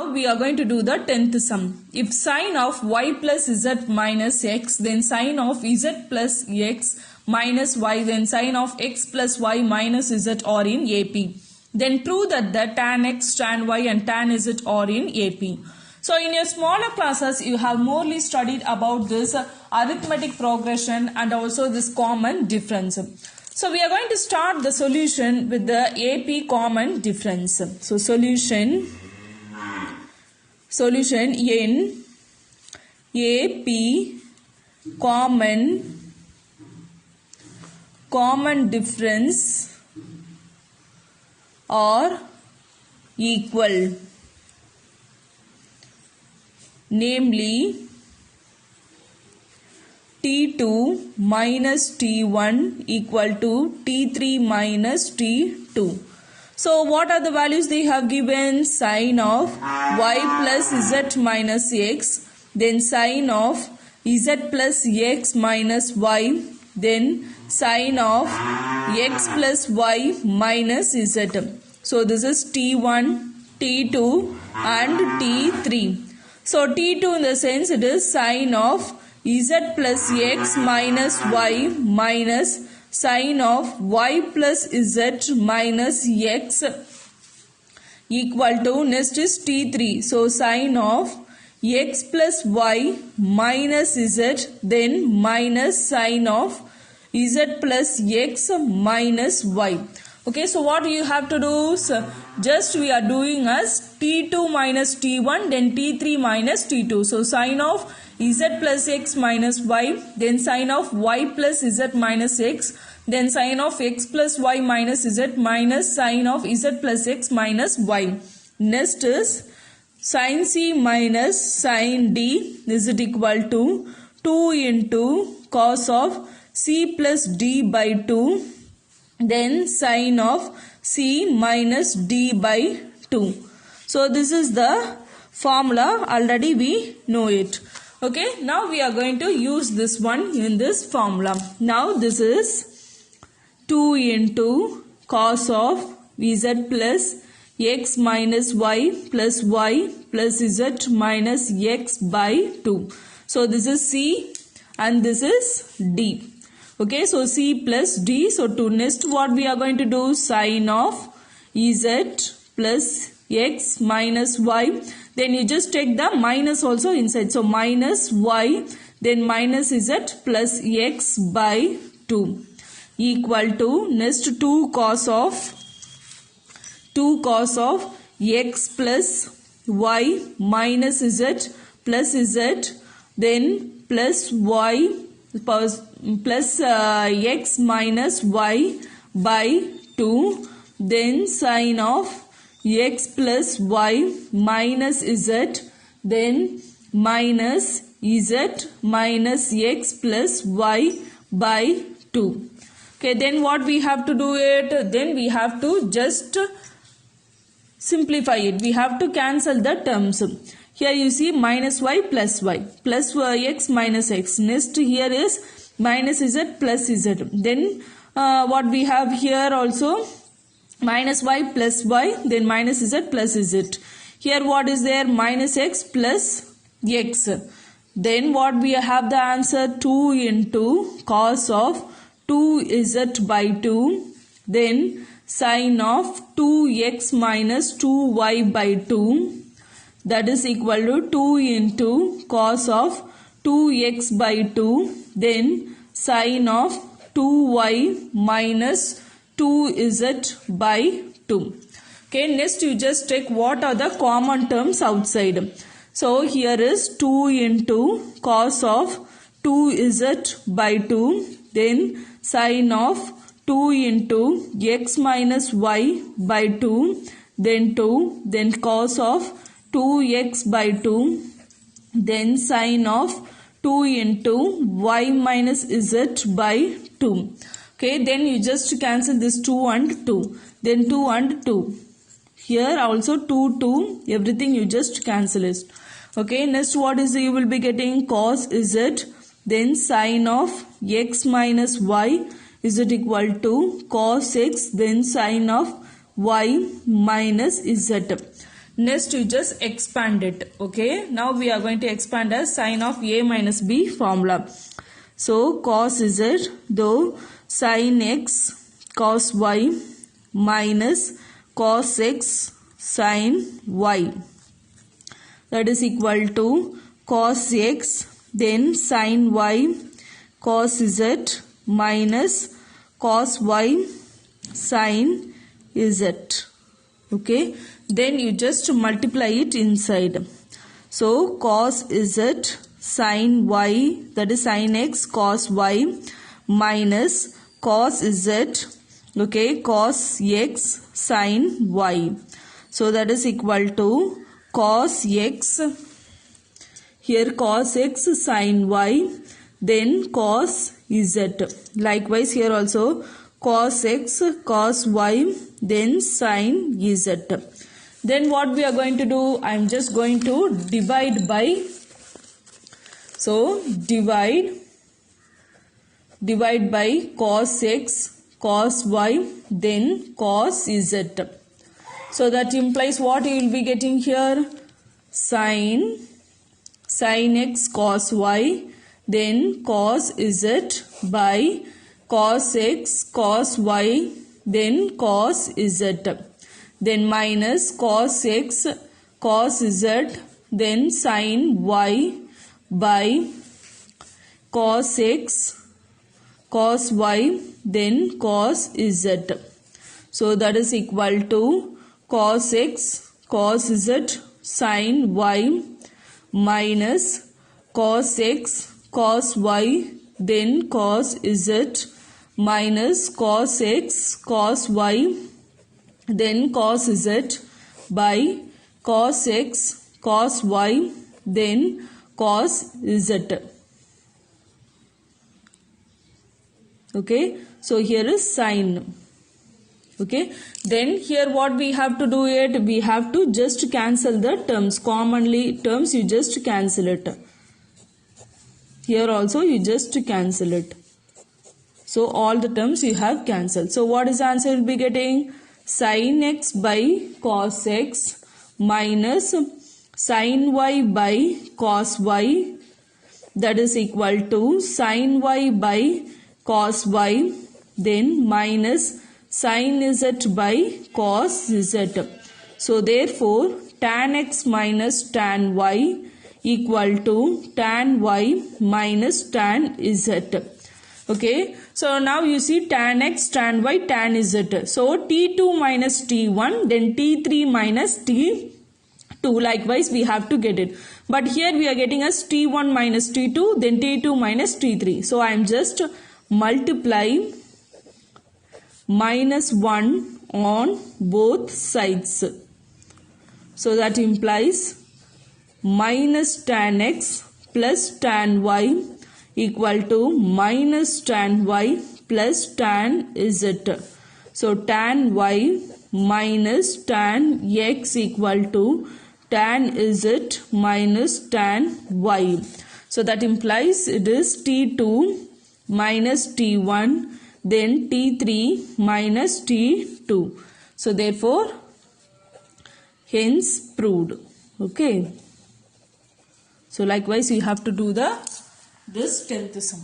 now we are going to do the 10th sum. If sine of y plus z minus x, then sine of z plus x minus y, then sine of x plus y minus z are in AP. Then prove that the tan x, tan y and tan z are in AP. So in your smaller classes, you have morely studied about this arithmetic progression and also this common difference. So we are going to start the solution with the AP common difference. So solution in AP common difference are equal, namely T2 minus T1 equal to T3 minus T2. So what are the values they have given? Sine of y plus z minus x, then sine of z plus x minus y, then sine of x plus y minus z. So this is T1, T2 and T3. So T2 in the sense it is sine of z plus x minus y minus sine of y plus z minus x equal to, next is T3. So sine of x plus y minus z, then minus sine of z plus x minus y. Okay, so what you have to do? So just we are doing as T2 minus T1, then T3 minus T2. So sine of z plus x minus y, then sine of y plus z minus x, then sine of x plus y minus z minus sine of z plus x minus y. Next is sin c minus sin d is it equal to 2 into cos of c plus d by 2, then sine of c minus d by 2. So this is the formula, already we know it. Okay, now we are going to use this one in this formula. Now this is 2 into cos of z plus x minus y plus z minus x by 2. So this is c and this is d. Okay, so c plus d. So to next what we are going to do? Sine of z plus x minus y. Then you just take the minus also inside. So minus y, then minus z plus x by 2 equal to, next 2 cos of x plus y minus z plus z, then plus y plus x minus y by 2, then sine of x plus y minus z, then minus z minus x plus y by 2. Okay, then what we have to do it? Then we have to just simplify it. We have to cancel the terms. Here you see minus y plus x minus x. Next here is minus z plus z. Then what we have here also? Minus y plus y, then minus z plus z. Here what is there? Minus x plus x. Then what we have the answer? 2 into cos of 2z by 2, then sine of 2x minus 2y by 2, that is equal to 2 into cos of 2x by 2, then sine of 2y minus 2z by 2. Okay, next you just take what are the common terms outside. So here is 2 into cos of 2z by 2, then sine of 2 into x minus y by 2, then 2, then cos of 2x by 2, then sine of 2 into y minus z by 2. Okay, then you just cancel this 2 and 2, then 2 and 2. Here also 2, 2, everything you just cancel it. Okay, next what is you will be getting? Cos z, then sine of x minus y is it equal to cos x, then sine of y minus z. Next you just expand it. Okay, now we are going to expand as sine of a minus b formula. So cos z though sin x cos y minus cos x sin y, that is equal to cos x then sin y cos z minus cos y sin z. Okay, then you just multiply it inside. So cos z sin y, that is sin x cos y minus cos z, okay, cos x sin y. So that is equal to cos x, here cos x sin y, then cos z. Likewise here also cos x cos y, then sin z. Then what we are going to do, I am just going to divide by, so divide by cos x cos y, then cos z. So that implies what you will be getting here, sin x cos y, then cos z by cos x cos y, then cos z, then minus cos x cos z, then sin y by cos x cos y, then cos z. So that is equal to cos x cos z sin y minus cos x cos y, then cos z minus cos x cos y, then cos z by cos x cos y, then cos z. Okay, so here is sin. Okay, then here what we have to do it, we have to just cancel the terms, commonly terms you just cancel it. Here also you just cancel it. So all the terms you have cancelled. So what is the answer you will be getting? Sin x by cos x minus sin y by cos y, that is equal to sin y by cos y, then minus sin z by cos z. So therefore tan x minus tan y equal to tan y minus tan z. Okay, so now you see tan x, tan y, tan z. So T2 minus T1, then T3 minus T2. Likewise we have to get it. But here we are getting as T1 minus T2, then T2 minus T3. So I am just multiplying minus 1 on both sides. So that implies minus tan x plus tan y equal to minus tan y plus tan z. So tan y minus tan x equal to tan z minus tan y. So that implies it is T2 minus T1, then T3 minus T2. So therefore hence proved. Okay. So likewise you have to do this 10th sum.